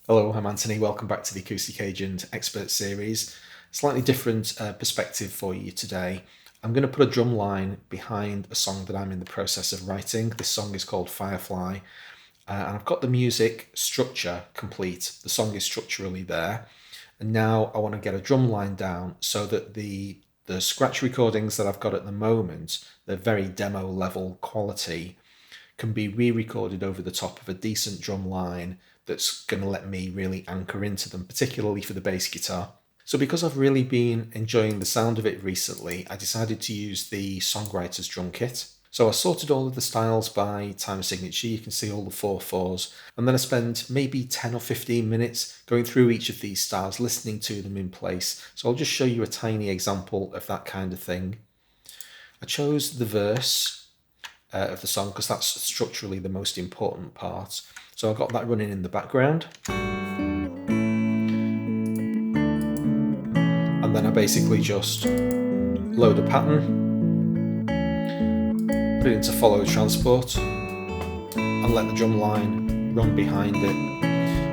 Hello, I'm Anthony. Welcome back to the Acoustic Agent Expert Series. Slightly different perspective for you today. I'm going to put a drum line behind a song that I'm in the process of writing. This song is called Firefly, and I've got the music structure complete. The song is structurally there, and now I want to get a drum line down so that the scratch recordings that I've got at the moment, they're very demo level quality, can be re-recorded over the top of a decent drum line that's going to let me really anchor into them, particularly for the bass guitar. So because I've really been enjoying the sound of it recently, I decided to use the Songwriter's drum kit. So I sorted all of the styles by time signature. You can see all the 4/4s, and then I spent maybe 10 or 15 minutes going through each of these styles, listening to them in place. So I'll just show you a tiny example of that kind of thing. I chose the verse of the song because that's structurally the most important part. So I've got that running in the background. And then I basically just load a pattern, put it into follow transport, and let the drum line run behind it.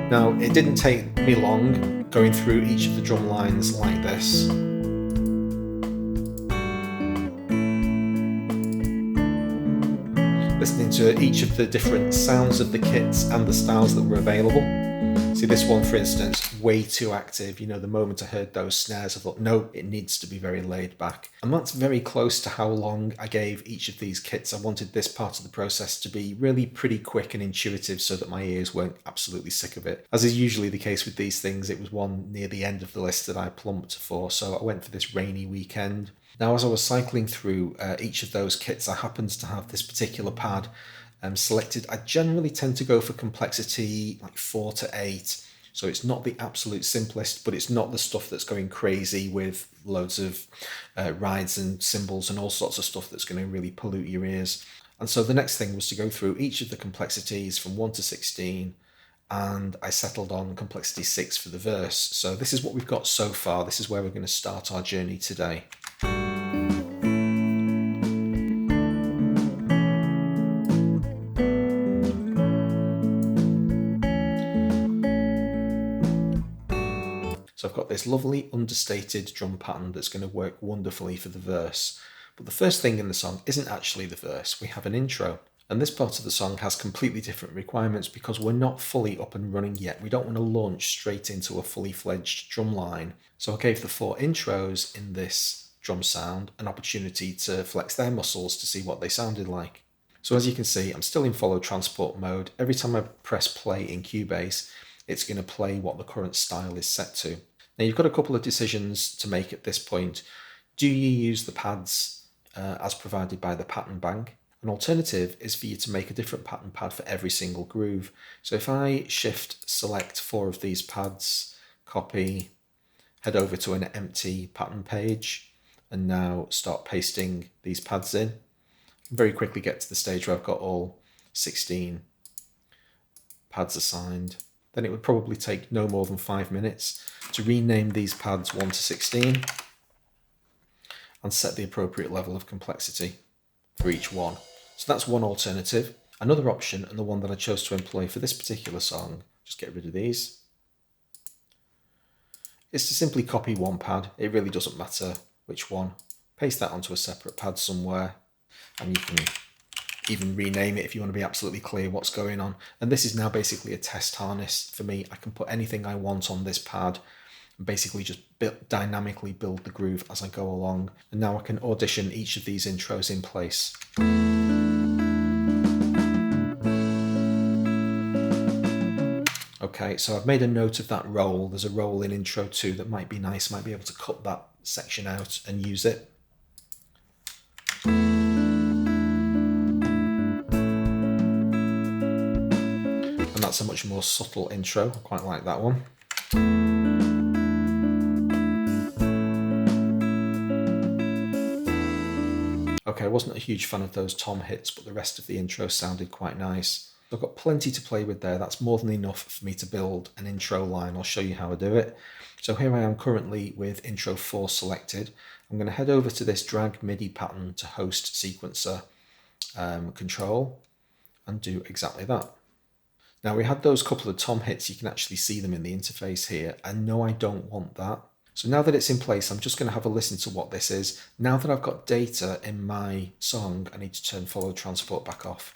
Now, it didn't take me long going through each of the drum lines like this. Listening to each of the different sounds of the kits and the styles that were available. See this one, for instance, way too active. You know, the moment I heard those snares, I thought, no, it needs to be very laid back. And that's very close to how long I gave each of these kits. I wanted this part of the process to be really pretty quick and intuitive so that my ears weren't absolutely sick of it. As is usually the case with these things, it was one near the end of the list that I plumped for, so I went for this rainy weekend. Now, as I was cycling through each of those kits, I happened to have this particular pad selected. I generally tend to go for complexity like 4 to 8. So it's not the absolute simplest, but it's not the stuff that's going crazy with loads of rides and cymbals and all sorts of stuff that's going to really pollute your ears. And so the next thing was to go through each of the complexities from 1 to 16, and I settled on complexity 6 for the verse. So this is what we've got so far. This is where we're going to start our journey today. So I've got this lovely understated drum pattern that's going to work wonderfully for the verse. But the first thing in the song isn't actually the verse. We have an intro. And this part of the song has completely different requirements because we're not fully up and running yet. We don't want to launch straight into a fully fledged drum line. So I gave the 4 intros in this drum sound an opportunity to flex their muscles to see what they sounded like. So as you can see, I'm still in follow transport mode. Every time I press play in Cubase, it's going to play what the current style is set to. Now you've got a couple of decisions to make at this point. Do you use the pads as provided by the pattern bank? An alternative is for you to make a different pattern pad for every single groove. So if I shift select 4 of these pads, copy, head over to an empty pattern page, and now start pasting these pads in, very quickly get to the stage where I've got all 16 pads assigned. Then it would probably take no more than 5 minutes to rename these pads 1 to 16 and set the appropriate level of complexity for each one. So that's one alternative. Another option, and the one that I chose to employ for this particular song, just get rid of these, is to simply copy one pad. It really doesn't matter which one. Paste that onto a separate pad somewhere, and you can even rename it if you want to be absolutely clear what's going on. And this is now basically a test harness for me. I can put anything I want on this pad and basically just dynamically build the groove as I go along. And now I can audition each of these intros in place. Okay, so I've made a note of that roll. There's a roll in intro 2 that might be nice. Might be able to cut that section out and use it. That's a much more subtle intro. I quite like that one. Okay, I wasn't a huge fan of those tom hits, but the rest of the intro sounded quite nice. I've got plenty to play with there. That's more than enough for me to build an intro line. I'll show you how I do it. So here I am currently with intro 4 selected. I'm going to head over to this drag MIDI pattern to host sequencer control and do exactly that. Now we had those couple of tom hits, you can actually see them in the interface here, and no, I don't want that. So now that it's in place, I'm just going to have a listen to what this is. Now that I've got data in my song, I need to turn follow transport back off.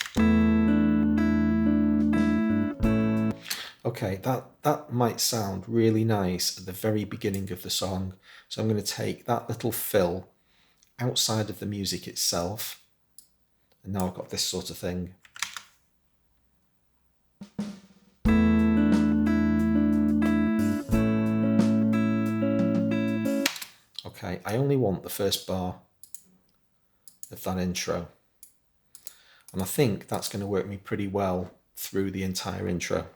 Okay, that might sound really nice at the very beginning of the song. So I'm going to take that little fill outside of the music itself. And now I've got this sort of thing. Okay, I only want the first bar of that intro. And I think that's going to work me pretty well through the entire intro.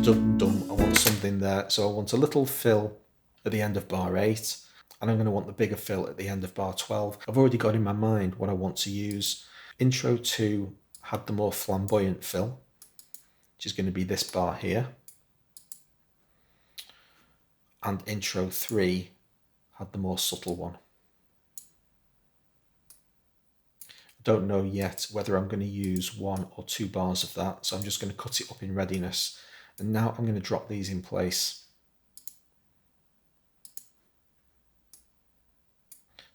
Dum-dum, I want something there. So I want a little fill at the end of bar 8, and I'm going to want the bigger fill at the end of bar 12. I've already got in my mind what I want to use. Intro 2 had the more flamboyant fill, which is going to be this bar here. And intro 3 had the more subtle one. I don't know yet whether I'm going to use 1 or 2 bars of that, so I'm just going to cut it up in readiness. And now I'm going to drop these in place.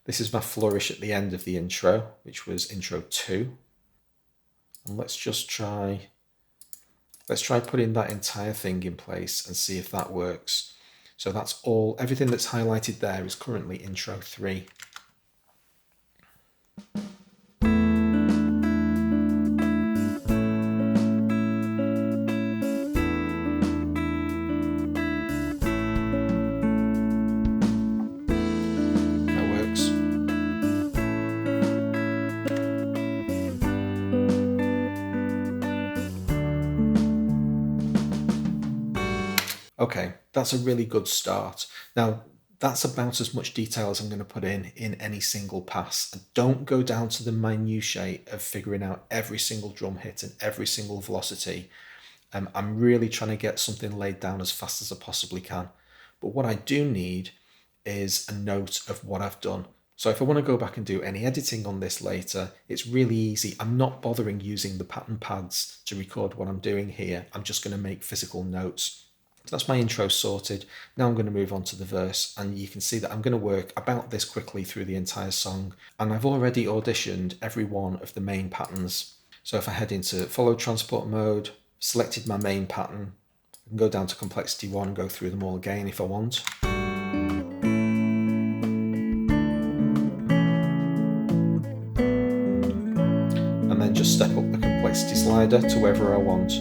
This is my flourish at the end of the intro, which was intro 2. And let's try putting that entire thing in place and see if that works. So that's all, everything that's highlighted there is currently intro 3. Okay, that's a really good start. Now, that's about as much detail as I'm going to put in any single pass. And don't go down to the minutiae of figuring out every single drum hit and every single velocity. I'm really trying to get something laid down as fast as I possibly can. But what I do need is a note of what I've done. So if I want to go back and do any editing on this later, it's really easy. I'm not bothering using the pattern pads to record what I'm doing here. I'm just going to make physical notes. So that's my intro sorted. Now I'm going to move on to the verse, and you can see that I'm going to work about this quickly through the entire song. And I've already auditioned every one of the main patterns. So if I head into follow transport mode, selected my main pattern, I can go down to complexity 1 and go through them all again if I want. And then just step up the complexity slider to wherever I want.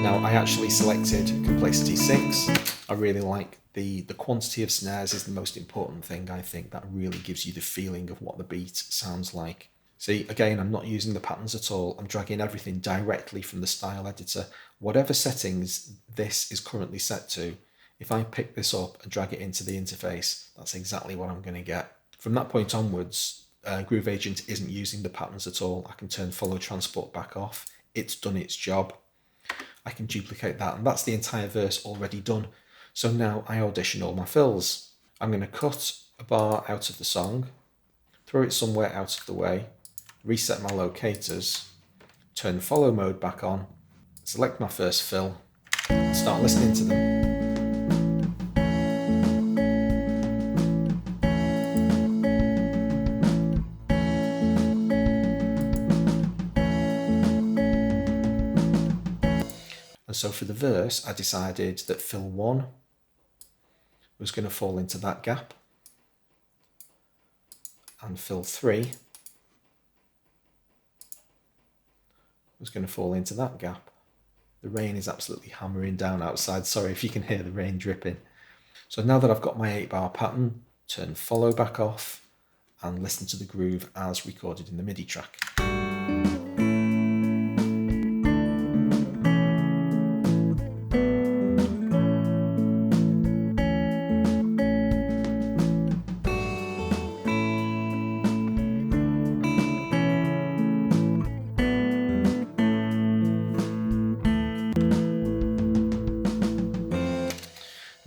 Now I actually selected complexity 6. I really like the quantity of snares is the most important thing. I think that really gives you the feeling of what the beat sounds like. See, again, I'm not using the patterns at all. I'm dragging everything directly from the style editor. Whatever settings this is currently set to, if I pick this up and drag it into the interface, that's exactly what I'm going to get. From that point onwards, Groove Agent isn't using the patterns at all. I can turn follow transport back off. It's done its job. I can duplicate that, and that's the entire verse already done. So now I audition all my fills. I'm going to cut a bar out of the song, throw it somewhere out of the way, reset my locators, turn follow mode back on, select my first fill, and start listening to them. And so for the verse, I decided that fill 1 was going to fall into that gap, and fill 3 was going to fall into that gap. The rain is absolutely hammering down outside. Sorry if you can hear the rain dripping. So now that I've got my 8-bar pattern, turn follow back off and listen to the groove as recorded in the MIDI track.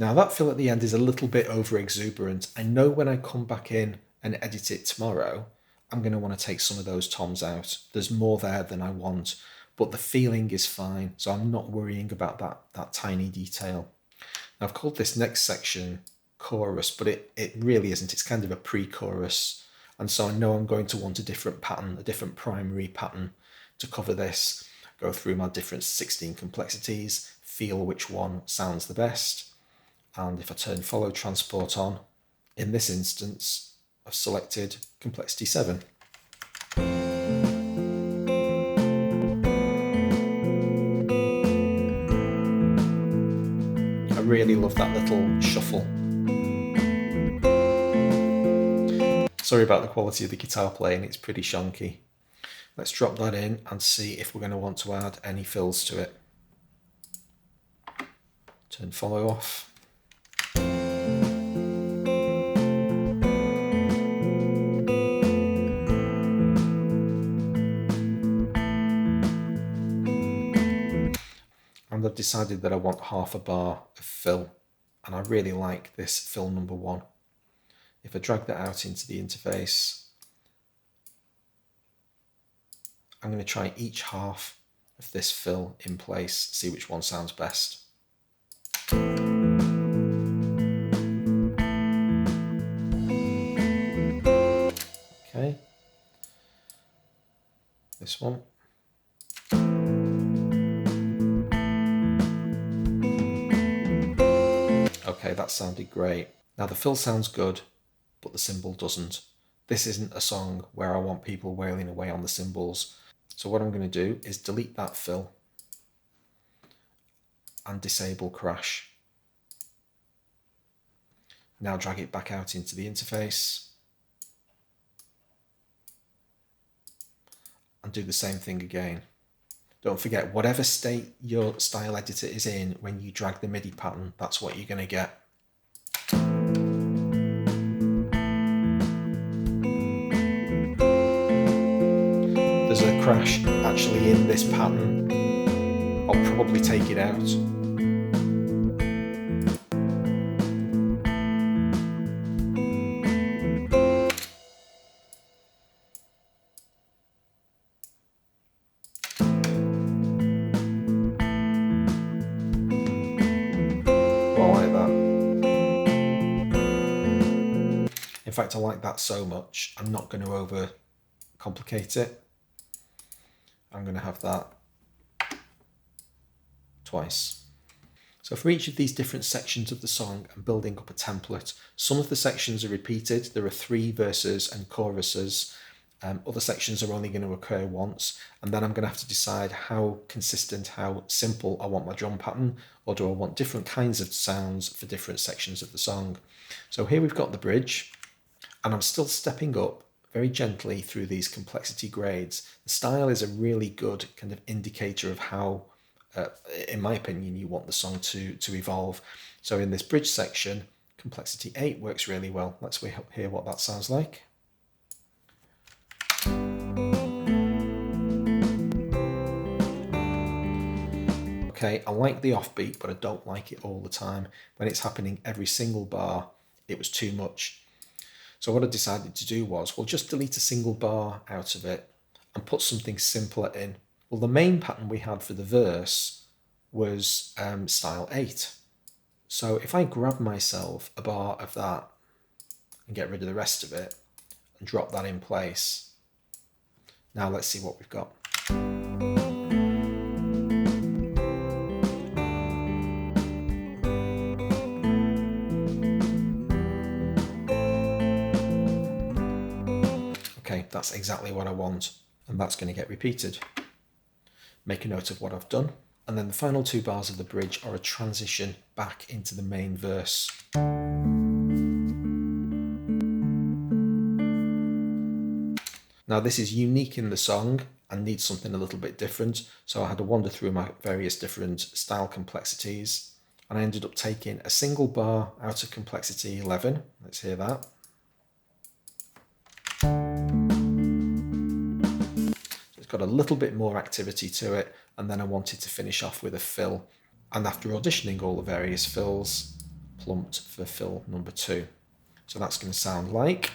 Now that fill at the end is a little bit over exuberant. I know when I come back in and edit it tomorrow, I'm going to want to take some of those toms out. There's more there than I want, but the feeling is fine, so I'm not worrying about that tiny detail. Now I've called this next section chorus, but it really isn't. It's kind of a pre-chorus, and so I know I'm going to want a different pattern, a different primary pattern to cover this. Go through my different 16 complexities, feel which one sounds the best, and if I turn follow transport on, in this instance I've selected complexity 7. I really love that little shuffle. Sorry about the quality of the guitar playing, it's pretty shonky. Let's drop that in and see if we're going to want to add any fills to it. Turn follow off. And I've decided that I want half a bar of fill, and I really like this fill number 1. If I drag that out into the interface, I'm going to try each half of this fill in place, see which one sounds best. Okay, this one. Okay, that sounded great. Now the fill sounds good, but the cymbal doesn't. This isn't a song where I want people wailing away on the cymbals. So what I'm going to do is delete that fill and disable crash. Now drag it back out into the interface and do the same thing again. Don't forget, whatever state your style editor is in, when you drag the MIDI pattern, that's what you're going to get. There's a crash actually in this pattern. I'll probably take it out. In fact, I like that so much, I'm not going to over complicate it. I'm going to have that twice. So for each of these different sections of the song, I'm building up a template. Some of the sections are repeated. There are 3 verses and choruses. Other sections are only going to occur once. And then I'm going to have to decide how consistent, how simple I want my drum pattern, or do I want different kinds of sounds for different sections of the song. So here we've got the bridge. And I'm still stepping up very gently through these complexity grades. The style is a really good kind of indicator of how, in my opinion, you want the song to evolve. So in this bridge section, complexity 8 works really well. Let's hear what that sounds like. Okay, I like the offbeat, but I don't like it all the time. When it's happening every single bar, it was too much. So what I decided to do was, well, just delete a single bar out of it and put something simpler in. Well, the main pattern we had for the verse was style 8. So if I grab myself a bar of that and get rid of the rest of it and drop that in place, now let's see what we've got. Okay, that's exactly what I want, and that's going to get repeated. Make a note of what I've done, and then the final 2 bars of the bridge are a transition back into the main verse. Now this is unique in the song and needs something a little bit different, so I had to wander through my various different style complexities, and I ended up taking a single bar out of complexity 11. Let's hear that. Got a little bit more activity to it, and then I wanted to finish off with a fill, and after auditioning all the various fills, plumped for fill number 2. So that's going to sound like.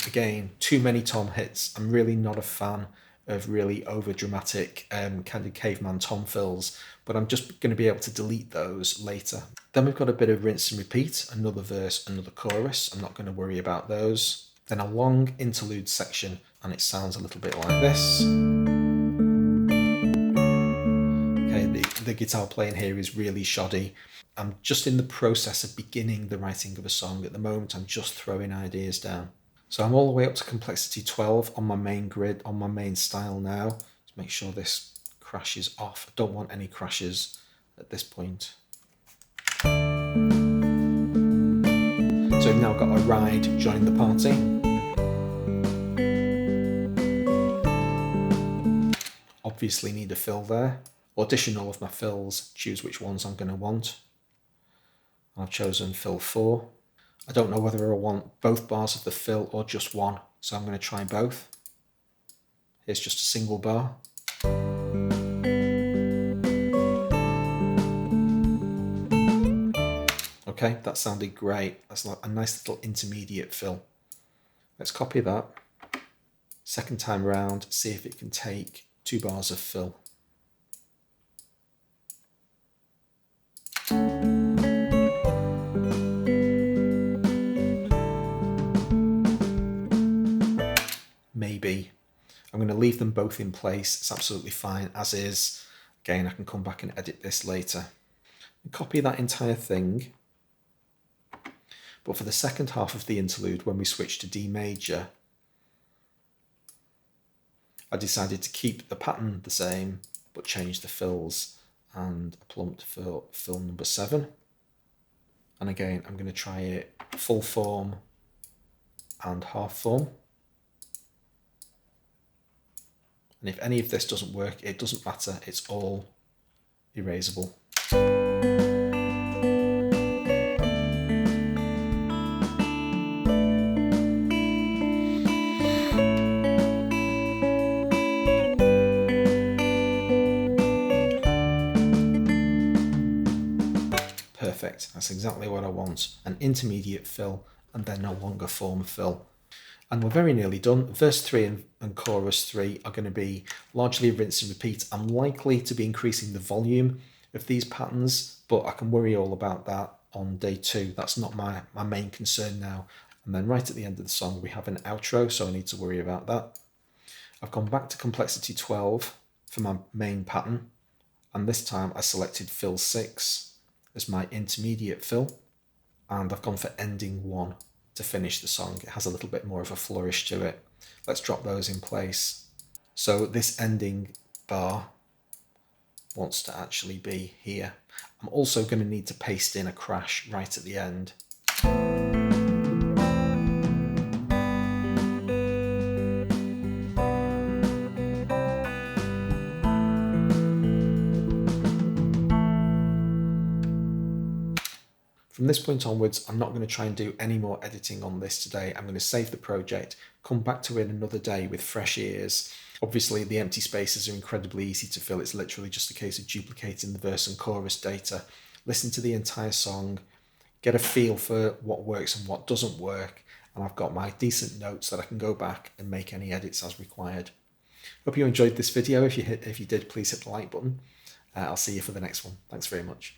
Again, too many tom hits. I'm really not a fan of really over dramatic kind of caveman tom fills, but I'm just going to be able to delete those later. Then we've got a bit of rinse and repeat, another verse, another chorus. I'm not going to worry about those. Then a long interlude section, and it sounds a little bit like this. Okay, the guitar playing here is really shoddy. I'm just in the process of beginning the writing of a song. At the moment, I'm just throwing ideas down. So I'm all the way up to complexity 12 on my main grid, on my main style now. Let's make sure this crashes off. I don't want any crashes at this point. So we've now got a ride join the party. Obviously need a fill there. Audition all of my fills, choose which ones I'm going to want. I've chosen fill 4. I don't know whether I want both bars of the fill or just one, so I'm going to try both. Here's just a single bar. Okay, that sounded great. That's like a nice little intermediate fill. Let's copy that. Second time round, see if it can take 2 bars of fill. Maybe. I'm going to leave them both in place. It's absolutely fine as is. Again, I can come back and edit this later. And copy that entire thing. But for the second half of the interlude, when we switch to D major, I decided to keep the pattern the same, but change the fills, and I plumped for fill number 7. And again, I'm going to try it full form and half form. And if any of this doesn't work, it doesn't matter, it's all erasable. Perfect, that's exactly what I want. An intermediate fill and then no longer form fill. And we're very nearly done. Verse 3 and chorus 3 are going to be largely rinse and repeat. I'm likely to be increasing the volume of these patterns, but I can worry all about that on day 2. That's not my main concern now. And then right at the end of the song, we have an outro, so I need to worry about that. I've gone back to complexity 12 for my main pattern. And this time I selected fill 6 as my intermediate fill. And I've gone for ending 1. To finish the song. It has a little bit more of a flourish to it. Let's drop those in place. So this ending bar wants to actually be here. I'm also going to need to paste in a crash right at the end. From this point onwards, I'm not going to try and do any more editing on this today. I'm going to save the project, come back to it another day with fresh ears. Obviously, the empty spaces are incredibly easy to fill. It's literally just a case of duplicating the verse and chorus data. Listen to the entire song, get a feel for what works and what doesn't work, and I've got my decent notes that I can go back and make any edits as required. Hope you enjoyed this video. If you did, please hit the like button. I'll see you for the next one. Thanks very much.